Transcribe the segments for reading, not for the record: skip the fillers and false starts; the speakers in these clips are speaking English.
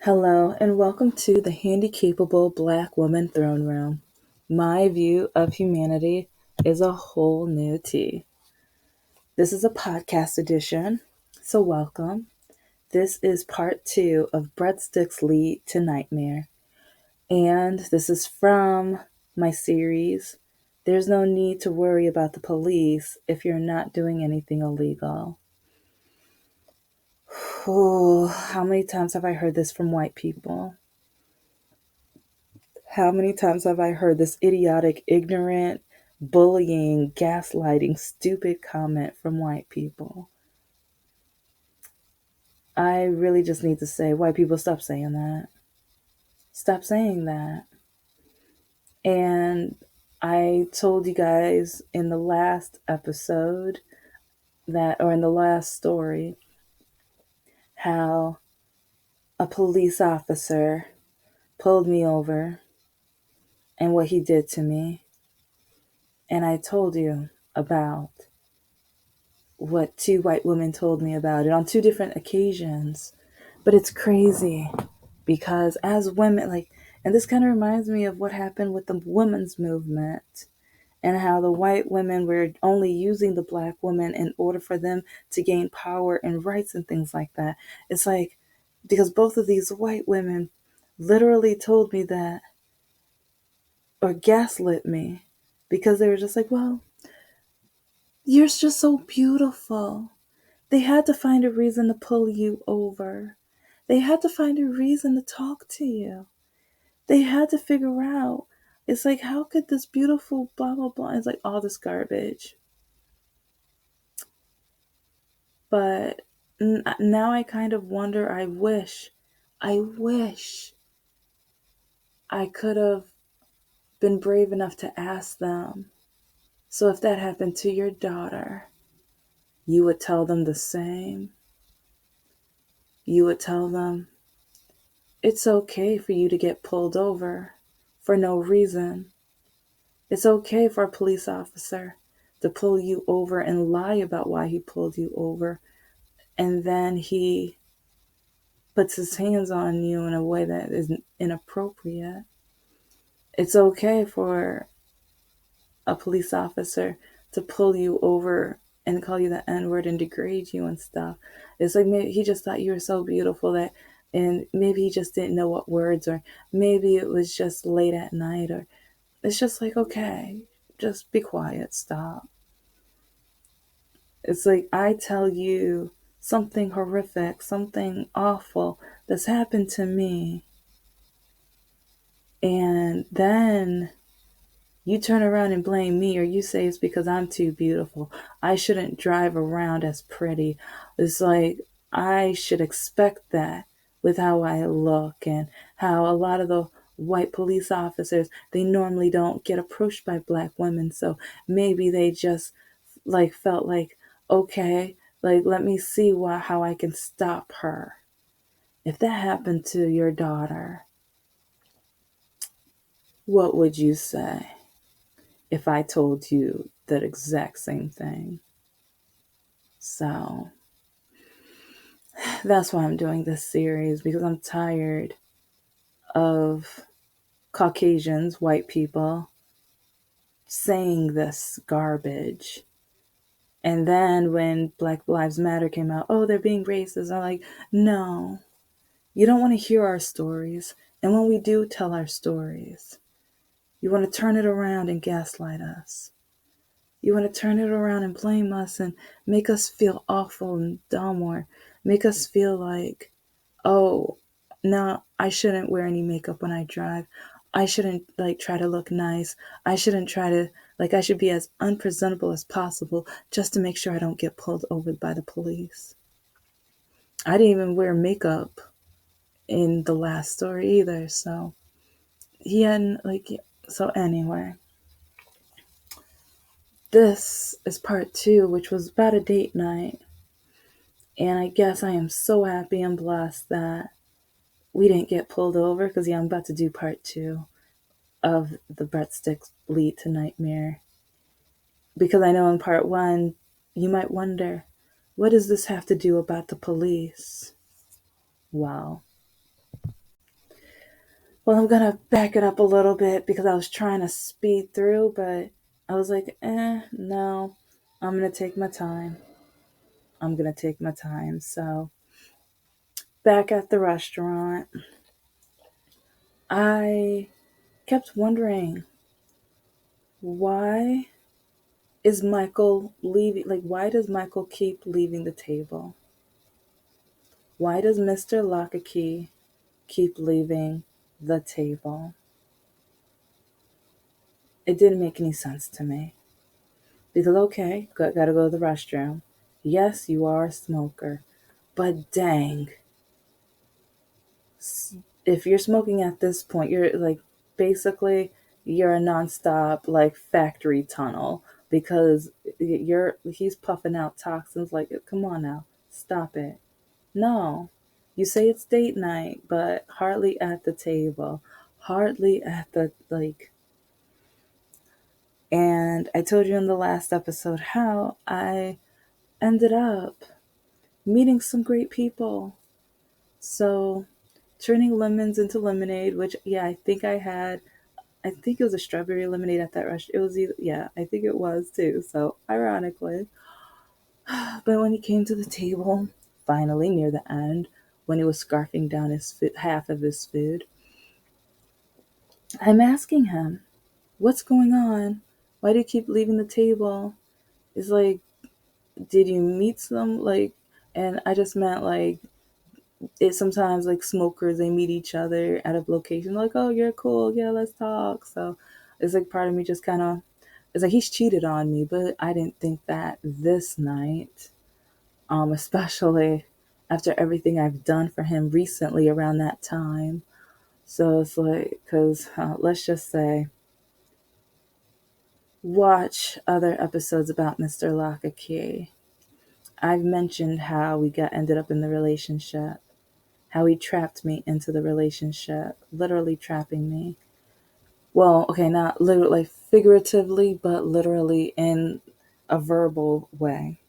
Hello, and welcome to the Handy Capable Black Woman Throne Room. My view of humanity is a whole new tea. This is a podcast edition, so welcome. This is part 2 of Breadsticks Lead to Nightmare, and this is from my series, There's No Need to Worry About the Police If You're Not Doing Anything Illegal. Oh, how many times have I heard this from white people? How many times have I heard this idiotic, ignorant, bullying, gaslighting, stupid comment from white people? I really just need to say, white people, stop saying that. Stop saying that. And I told you guys in the last episode or in the last story, how a police officer pulled me over and what he did to me. And I told you about what two white women told me about it on two different occasions. But it's crazy because as women, and this kind of reminds me of what happened with the women's movement and how the white women were only using the black women in order for them to gain power and rights and things like that. It's like, because both of these white women literally told me that, or gaslit me, because they were just like, well, you're just so beautiful. They had to find a reason to pull you over. They had to find a reason to talk to you. They had to figure out, it's like, how could this beautiful blah, blah, blah, it's like all this garbage. But now I kind of wonder, I wish I could have been brave enough to ask them. So if that happened to your daughter, you would tell them the same. You would tell them, it's okay for you to get pulled over for no reason. It's okay for a police officer to pull you over and lie about why he pulled you over, and then he puts his hands on you in a way that is inappropriate. It's okay for a police officer to pull you over and call you the N-word and degrade you and stuff. It's like maybe he just thought you were so beautiful and maybe he just didn't know what words, or maybe it was just late at night, or it's just like, okay, just be quiet, stop. It's like I tell you something horrific, something awful that's happened to me, and then you turn around and blame me, or you say it's because I'm too beautiful. I shouldn't drive around as pretty. It's like I should expect that with how I look and how a lot of the white police officers, they normally don't get approached by black women. So maybe they just felt like, okay, let me see how I can stop her. If that happened to your daughter, what would you say if I told you that exact same thing? So that's why I'm doing this series, because I'm tired of Caucasians, white people, saying this garbage. And then when Black Lives Matter came out, oh, they're being racist. I'm like, no, you don't want to hear our stories. And when we do tell our stories, you want to turn it around and gaslight us. You want to turn it around and blame us and make us feel awful and dumb, or make us feel like, oh, no, I shouldn't wear any makeup when I drive. I shouldn't try to look nice. I shouldn't try to I should be as unpresentable as possible just to make sure I don't get pulled over by the police. I didn't even wear makeup in the last story either, so he hadn't so anyway. This is part 2, which was about a date night. And I guess I am so happy and blessed that we didn't get pulled over, because I'm about to do part 2 of the Breadsticks Lead to Nightmare. Because I know in part 1, you might wonder, what does this have to do about the police? Well, Well, I'm gonna back it up a little bit because I was trying to speed through, but I was like, no, I'm gonna take my time. I'm gonna take my time. So, back at the restaurant, I kept wondering, why is Michael leaving? Like, why does Michael keep leaving the table? Why does Mr. Lockakey keep leaving the table? It didn't make any sense to me. Because, okay, gotta go to the restroom. Yes, you are a smoker. But dang, if you're smoking at this point, you're like basically you're a nonstop like factory tunnel because he's puffing out toxins. Like, come on now, stop it. No, you say it's date night, but hardly at the table, hardly at the like. And I told you in the last episode how I ended up meeting some great people. So, turning lemons into lemonade, which, yeah, I think it was a strawberry lemonade at that restaurant. It was either, yeah, I think it was too. So, ironically. But when he came to the table, finally near the end, when he was scarfing down half of his food, I'm asking him, what's going on? Why do you keep leaving the table? It's like, did you meet some, like, and I just meant like, it sometimes like smokers they meet each other at a location like, oh, you're cool, yeah, let's talk. So it's like part of me just kind of, it's like he's cheated on me, but I didn't think that this night, especially after everything I've done for him recently around that time. So it's like, because let's just say, watch other episodes about Mr. Lockakey. I've mentioned how we got ended up in the relationship, how he trapped me into the relationship, literally trapping me. Well, okay, not literally, like figuratively, but literally in a verbal way.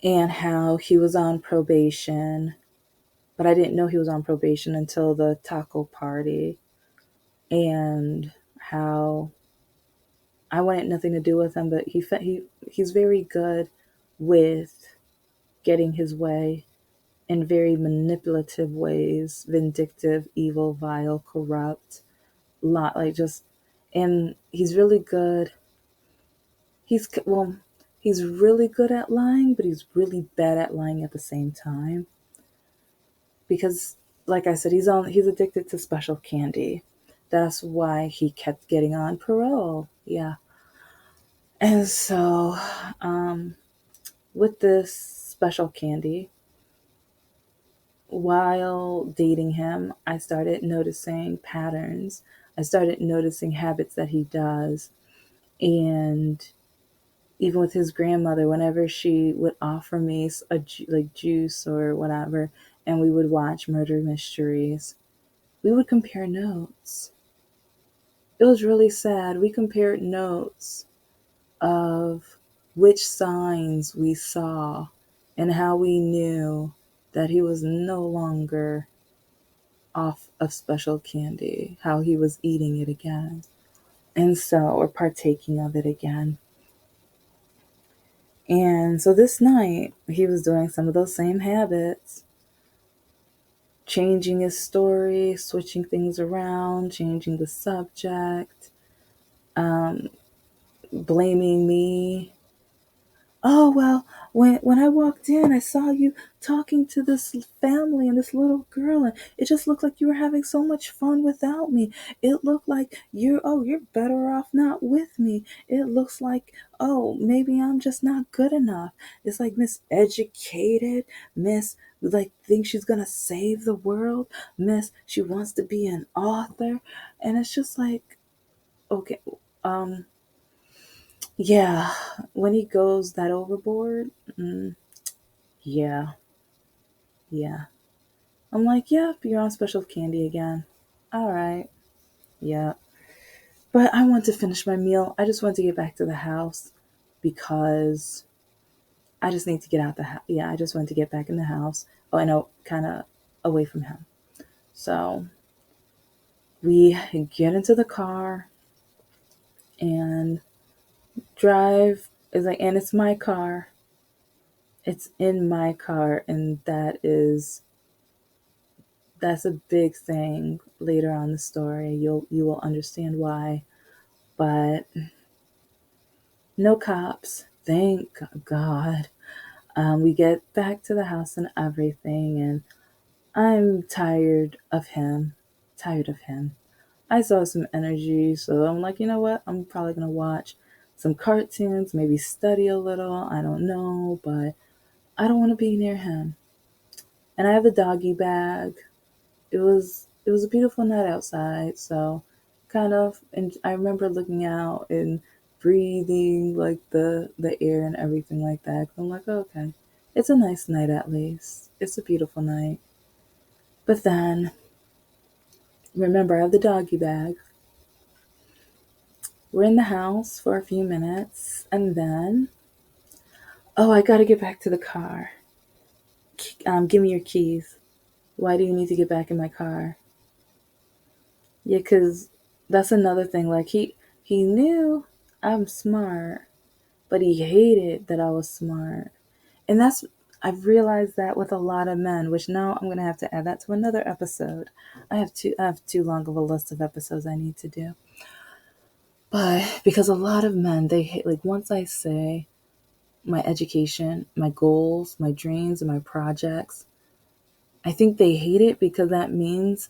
And how he was on probation, but I didn't know he was on probation until the taco party. And how I wanted nothing to do with him, but he's very good with getting his way in very manipulative ways, vindictive, evil, vile, corrupt, lot like just, and he's really good. Well, he's really good at lying, but he's really bad at lying at the same time because, like I said, he's addicted to special candy. That's why he kept getting on parole. Yeah. And so, um, with this special candy, while dating him, I started noticing patterns. I started noticing habits that he does. And even with his grandmother, whenever she would offer me like juice or whatever, and we would watch murder mysteries, we would compare notes. It was really sad. We compared notes of which signs we saw and how we knew that he was no longer off of special candy, how he was eating it again. And so, or partaking of it again. And so this night, he was doing some of those same habits, changing his story, switching things around, changing the subject, um, blaming me. Oh, well, when I walked in, I saw you talking to this family and this little girl, and it just looked like you were having so much fun without me. It looked like you're better off not with me. It looks like, oh, maybe I'm just not good enough. It's like Miss Educated, Miss like thinks she's gonna save the world, Miss she wants to be an author, and it's just like, okay, um, yeah, when he goes that overboard, yeah, yeah. I'm like, yep, you're on special candy again. All right, yeah. But I want to finish my meal. I just want to get back to the house because I just need to get out the house. Yeah, I just want to get back in the house. Oh, I know, kind of away from him. So, We get into the car and drive. It's like, and it's my car. It's in my car, and that's a big thing later on the story. You will understand why. But no cops. Thank God. We get back to the house and everything, and I'm tired of him. Tired of him. I saw some energy, so I'm like, you know what? I'm probably gonna watch some cartoons, maybe study a little. I don't know, but I don't want to be near him. And I have the doggy bag. It was a beautiful night outside, so kind of. And I remember looking out and breathing like the air and everything like that. I'm like, oh, okay, it's a nice night at least. It's a beautiful night. But then remember, I have the doggy bag. We're in the house for a few minutes, and then, oh, I gotta get back to the car. Give me your keys. Why do you need to get back in my car? Yeah, cause that's another thing. Like he knew I'm smart, but he hated that I was smart, and I've realized that with a lot of men. Which now I'm gonna have to add that to another episode. I have too long of a list of episodes I need to do. But because a lot of men, they hate, like, once I say my education, my goals, my dreams, and my projects, I think they hate it because that means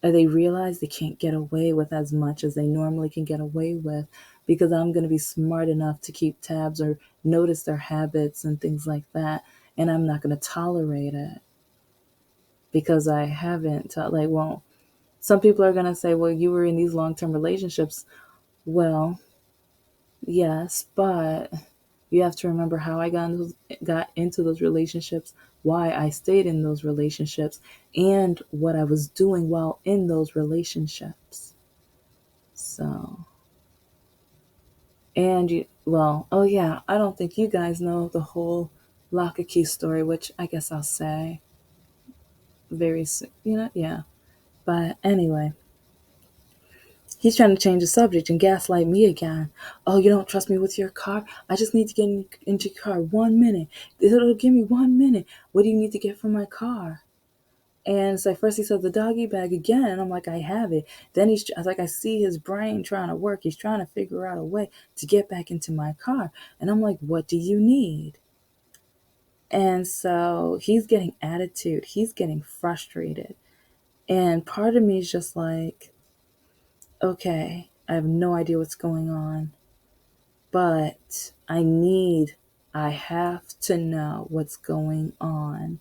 they realize they can't get away with as much as they normally can get away with because I'm going to be smart enough to keep tabs or notice their habits and things like that. And I'm not going to tolerate it because I haven't. Well, some people are going to say, well, you were in these long term relationships. Well, yes, but you have to remember how I got into those relationships, why I stayed in those relationships, and what I was doing while in those relationships. So, and oh yeah, I don't think you guys know the whole lock and key story, which I guess I'll say very soon. Yeah. But anyway, he's trying to change the subject and gaslight me again. Oh, you don't trust me with your car? I just need to get into your car 1 minute. It'll give me 1 minute. What do you need to get from my car? And so first he said the doggy bag again, and I'm like, I have it. Then I was like, I see his brain trying to work. He's trying to figure out a way to get back into my car. And I'm like, what do you need? And so he's getting attitude. He's getting frustrated. And part of me is just like, okay, I have no idea what's going on, but I have to know what's going on.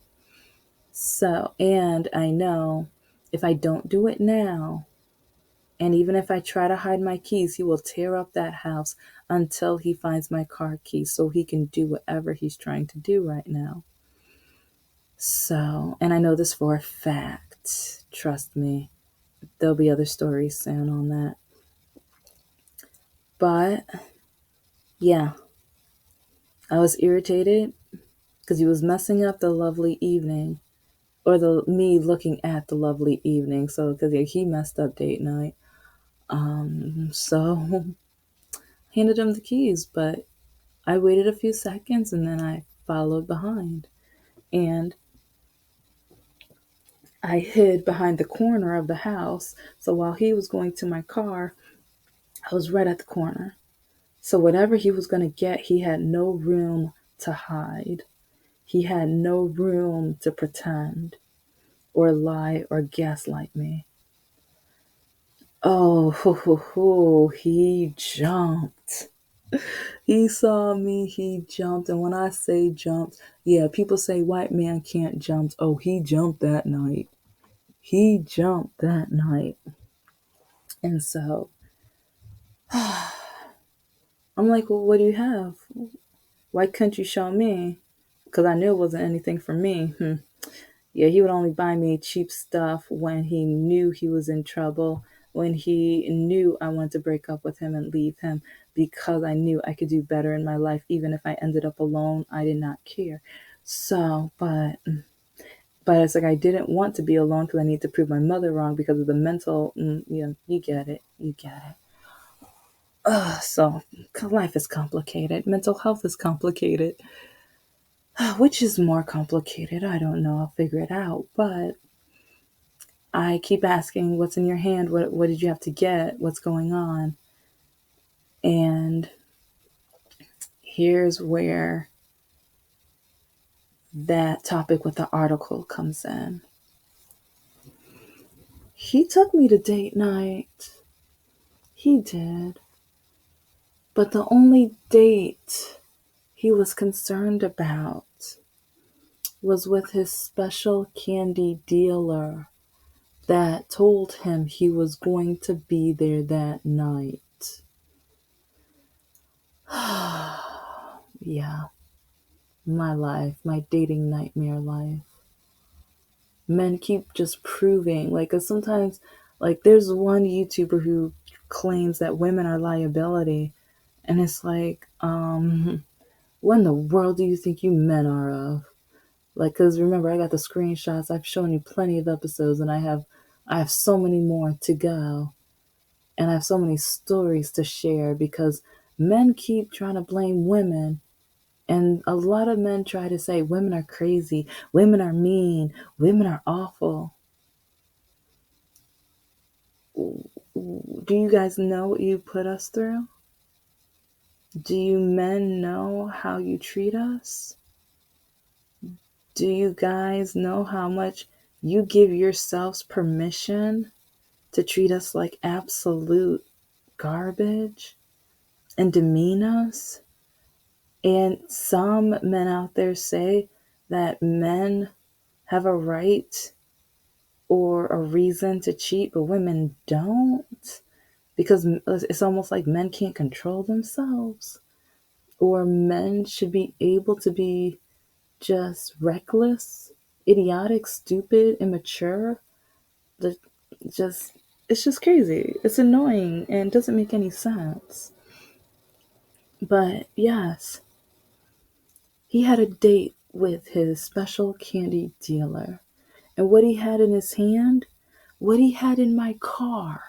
So, and I know if I don't do it now, and even if I try to hide my keys, he will tear up that house until he finds my car keys so he can do whatever he's trying to do right now. So, and I know this for a fact. Trust me, there'll be other stories soon on that. But yeah, I was irritated because he was messing up the lovely evening, or the me looking at the lovely evening. So because he messed up date night, so handed him the keys, but I waited a few seconds and then I followed behind, and I hid behind the corner of the house. So while he was going to my car, I was right at the corner. So whatever he was going to get, he had no room to hide. He had no room to pretend or lie or gaslight me. Oh, he jumped. He saw me, he jumped. And when I say jumped, yeah, people say white man can't jump. Oh, he jumped that night. He jumped that night. And so I'm like, well, what do you have? Why couldn't you show me? Because I knew it wasn't anything for me. Yeah, he would only buy me cheap stuff when he knew he was in trouble, when he knew I wanted to break up with him and leave him because I knew I could do better in my life. Even if I ended up alone, I did not care. So, But it's like I didn't want to be alone because I need to prove my mother wrong because of the mental. You get it. You get it. So life is complicated. Mental health is complicated. Which is more complicated? I don't know. I'll figure it out. But I keep asking, what's in your hand? What did you have to get? What's going on? And here's where that topic with the article comes in. He took me to date night. He did. But the only date he was concerned about was with his special candy dealer that told him he was going to be there that night. Yeah, my life, my dating nightmare life. Men keep just proving, like, 'cause sometimes, like, there's one YouTuber who claims that women are liability, and it's like, what in the world do you think you men are of? Like, because remember, I got the screenshots. I've shown you plenty of episodes, and I have so many more to go, and I have so many stories to share because men keep trying to blame women, and a lot of men try to say women are crazy, women are mean, women are awful. Do you guys know what you put us through? Do you men know how you treat us? Do you guys know how much you give yourselves permission to treat us like absolute garbage and demean us? And some men out there say that men have a right or a reason to cheat, but women don't because it's almost like men can't control themselves, or men should be able to be just reckless, idiotic, stupid, immature. The, just it's just crazy. It's annoying and doesn't make any sense. But yes, he had a date with his special candy dealer. And what he had in his hand, what he had in my car.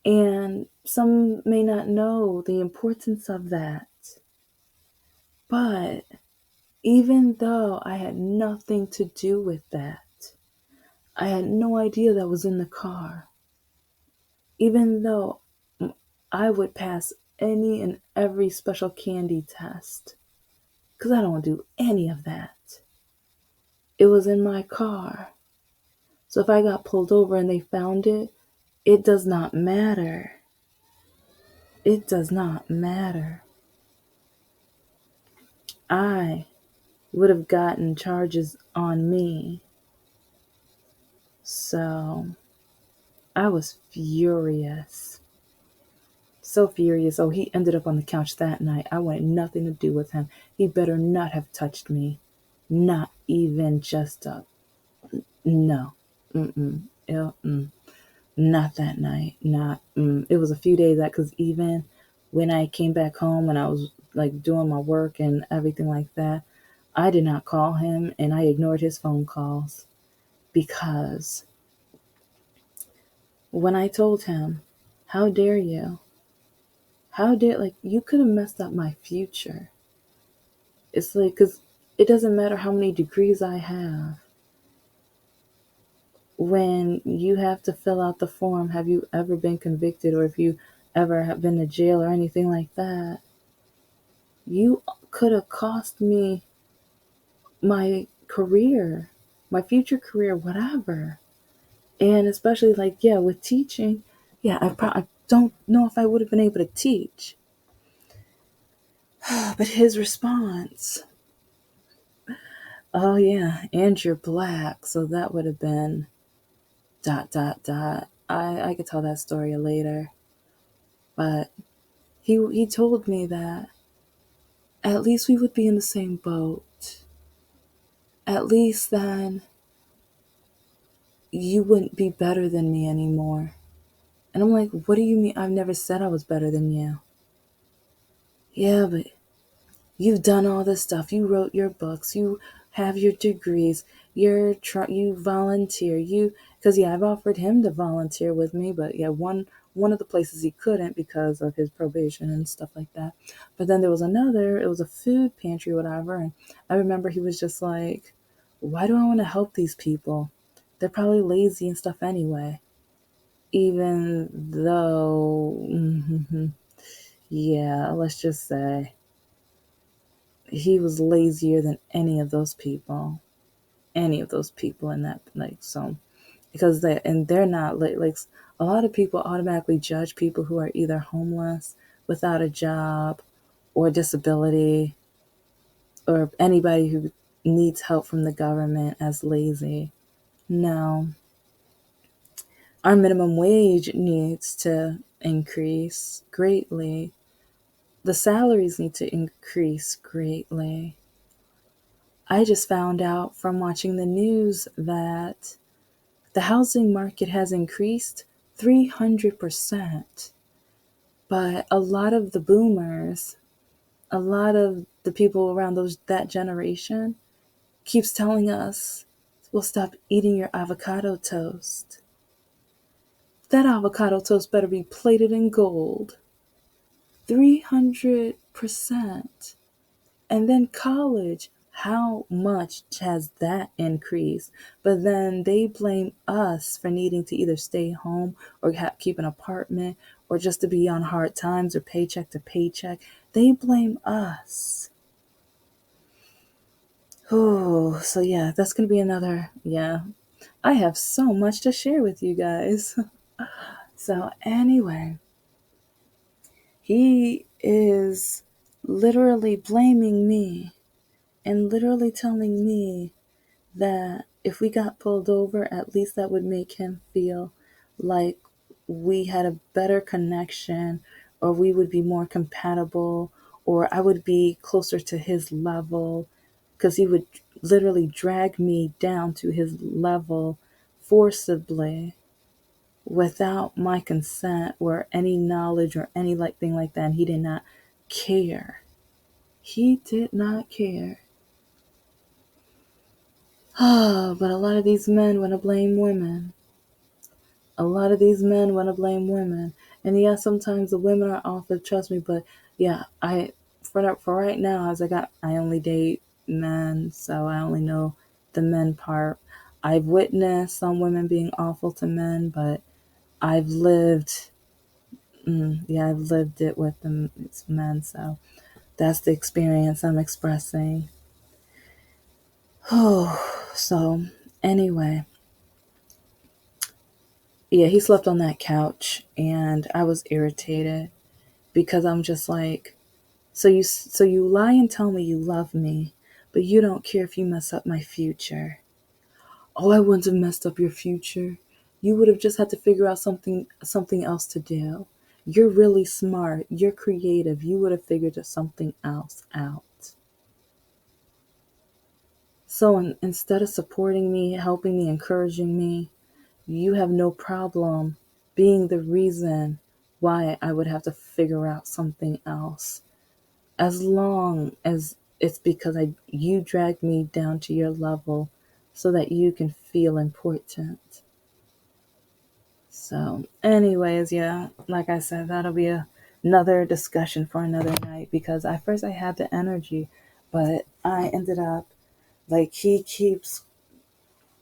And some may not know the importance of that. But even though I had nothing to do with that, I had no idea that was in the car. Even though I would pass any and every special candy test, because I don't do any of that. It was in my car. So if I got pulled over and they found it, it does not matter. It does not matter. I would have gotten charges on me. So I was furious. So furious. Oh, he ended up on the couch that night. I wanted nothing to do with him. He better not have touched me. Not even just a no. Not that night. Not. It was a few days that because even when I came back home and I was like doing my work and everything like that, I did not call him and I ignored his phone calls because when I told him, "How dare you? How dare like you could have messed up my future." It's like because it doesn't matter how many degrees I have. When you have to fill out the form, have you ever been convicted or if you ever have been to jail or anything like that, you could have cost me my career, my future career, whatever. And especially like, yeah, with teaching, yeah, I don't know if I would have been able to teach. But his response, oh yeah, and you're black, so that would have been dot dot dot. I could tell that story later. But he told me that at least we would be in the same boat. At least then you wouldn't be better than me anymore. And I'm like, what do you mean? I've never said I was better than you. Yeah, but you've done all this stuff. You wrote your books. You have your degrees, you volunteer, because yeah, I've offered him to volunteer with me, but yeah, one of the places he couldn't because of his probation and stuff like that. But then there was another, it was a food pantry, whatever, and I remember he was just like, why do I want to help these people? They're probably lazy and stuff anyway. Even though, yeah, let's just say he was lazier than any of those people in that, like, so, because they're not like a lot of people automatically judge people who are either homeless, without a job, or disability, or anybody who needs help from the government as lazy. No, our minimum wage needs to increase greatly. The salaries need to increase greatly. I just found out from watching the news that the housing market has increased 300%. But a lot of the boomers, a lot of the people around that generation keeps telling us, well, stop eating your avocado toast. That avocado toast better be plated in gold. 300%. And then college, how much has that increased? But then they blame us for needing to either stay home or keep an apartment or just to be on hard times or paycheck to paycheck. They blame us. Oh, so yeah, that's going to be another, yeah. I have so much to share with you guys. So, anyway, he is literally blaming me and literally telling me that if we got pulled over, at least that would make him feel like we had a better connection, or we would be more compatible, or I would be closer to his level, because he would literally drag me down to his level forcibly without my consent or any knowledge or any like thing like that. And he did not care. He did not care. But a lot of these men want to blame women. A lot of these men want to blame women. And yeah, sometimes the women are awful, trust me, but yeah, for right now, I only date men, so I only know the men part. I've witnessed some women being awful to men, but I've lived, I've lived it with them, it's men, so that's the experience I'm expressing. Oh, so anyway, yeah, he slept on that couch and I was irritated because I'm just like, so you lie and tell me you love me, but you don't care if you mess up my future. Oh, I wouldn't have messed up your future. You would have just had to figure out something else to do. You're really smart. You're creative. You would have figured something else out. So instead of supporting me, helping me, encouraging me, you have no problem being the reason why I would have to figure out something else. As long as it's because you dragged me down to your level so that you can feel important. So, anyways, yeah, like I said, that'll be another discussion for another night because at first I had the energy, but I ended up like he keeps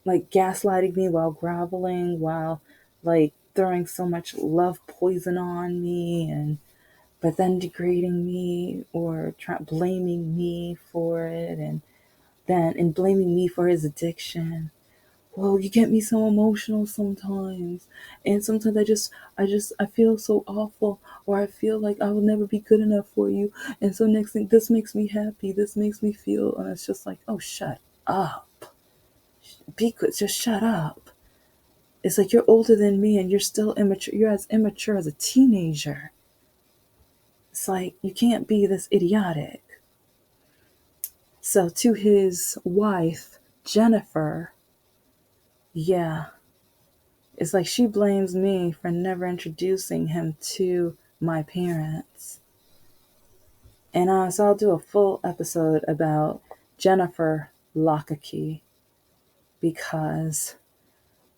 like gaslighting me while groveling, while like throwing so much love poison on me, and but then degrading me or blaming me for it, and blaming me for his addiction. Well, you get me so emotional sometimes, and sometimes I feel so awful, or I feel like I will never be good enough for you, and so next thing, this makes me happy, this makes me feel, and it's just like, oh, shut up, be good, just shut up. It's like you're older than me and you're still immature. You're as immature as a teenager. It's like you can't be this idiotic. So to his wife, Jennifer, yeah, it's like she blames me for never introducing him to my parents. And so I'll do a full episode about Jennifer lock a key because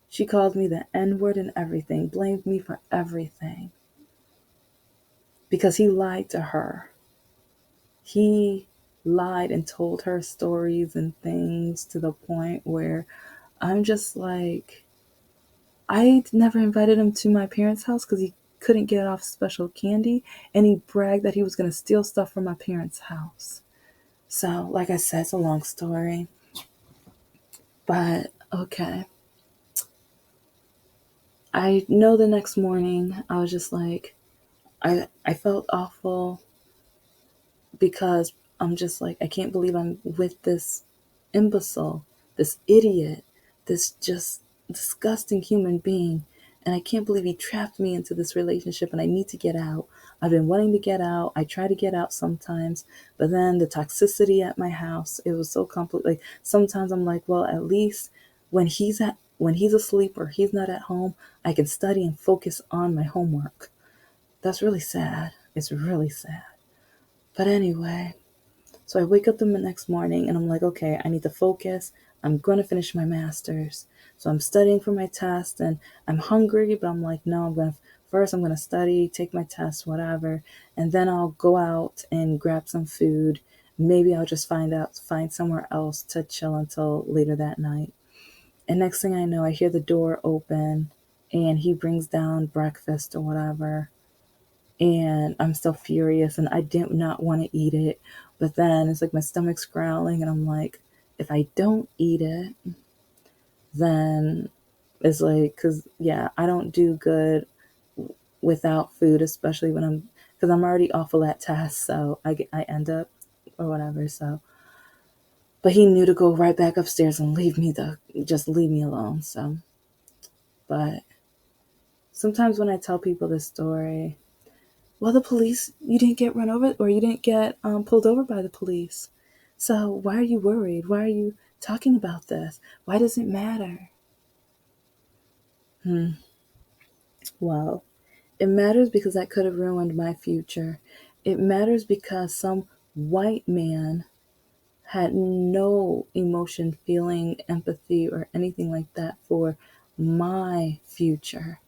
she called me the N word and everything, blamed me for everything because he lied to her. He lied and told her stories and things to the point where I'm just like, I never invited him to my parents' house because he couldn't get off special candy, and he bragged that he was going to steal stuff from my parents' house. So, like I said, it's a long story. But, okay. I know the next morning, I was just like, I felt awful because I'm just like, I can't believe I'm with this imbecile, this idiot, this just disgusting human being. And I can't believe he trapped me into this relationship and I need to get out. I've been wanting to get out. I try to get out sometimes, but then the toxicity at my house, it was so complicated. Like sometimes I'm like, well, at least when he's asleep or he's not at home, I can study and focus on my homework. That's really sad. It's really sad. But anyway, so I wake up the next morning and I'm like, okay, I need to focus. I'm going to finish my master's. So I'm studying for my test and I'm hungry, but I'm like, no, I'm going to study, take my test, whatever. And then I'll go out and grab some food. Maybe I'll just find somewhere else to chill until later that night. And next thing I know, I hear the door open and he brings down breakfast or whatever, and I'm still furious and I did not want to eat it. But then it's like my stomach's growling and I'm like, if I don't eat it, then it's like, because yeah, I don't do good without food, especially because I'm already awful at tests. So I end up or whatever. So, but he knew to go right back upstairs and just leave me alone. So, but sometimes when I tell people this story, well, you didn't get run over or you didn't get pulled over by the police. So why are you worried? Why are you talking about this? Why does it matter? Well, it matters because that could have ruined my future. It matters because some white man had no emotion, feeling, empathy, or anything like that for my future.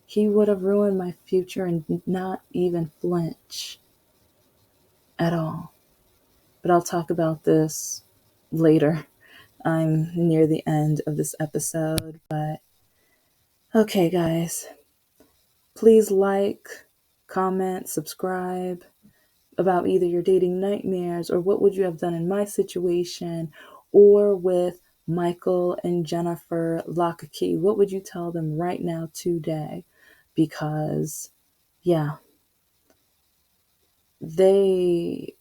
He would have ruined my future and not even flinch at all. But I'll talk about this later. I'm near the end of this episode, but okay, guys. Please like, comment, subscribe about either your dating nightmares or what would you have done in my situation or with Michael and Jennifer Lockakey. What would you tell them right now today? Because, yeah, they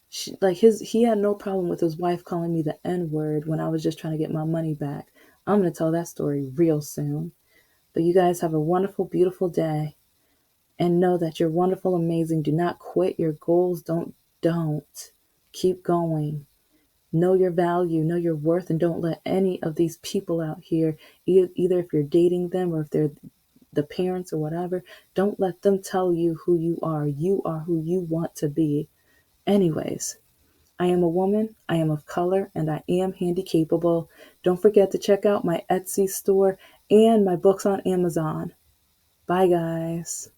he had no problem with his wife calling me the N word when I was just trying to get my money back. I'm going to tell that story real soon. But you guys have a wonderful, beautiful day and know that you're wonderful, amazing. Do not quit your goals. Don't keep going. Know your value, know your worth, and don't let any of these people out here, either if you're dating them or if they're the parents or whatever, don't let them tell you who you are. You are who you want to be. Anyways, I am a woman, I am of color, and I am handy capable. Don't forget to check out my Etsy store and my books on Amazon. Bye, guys.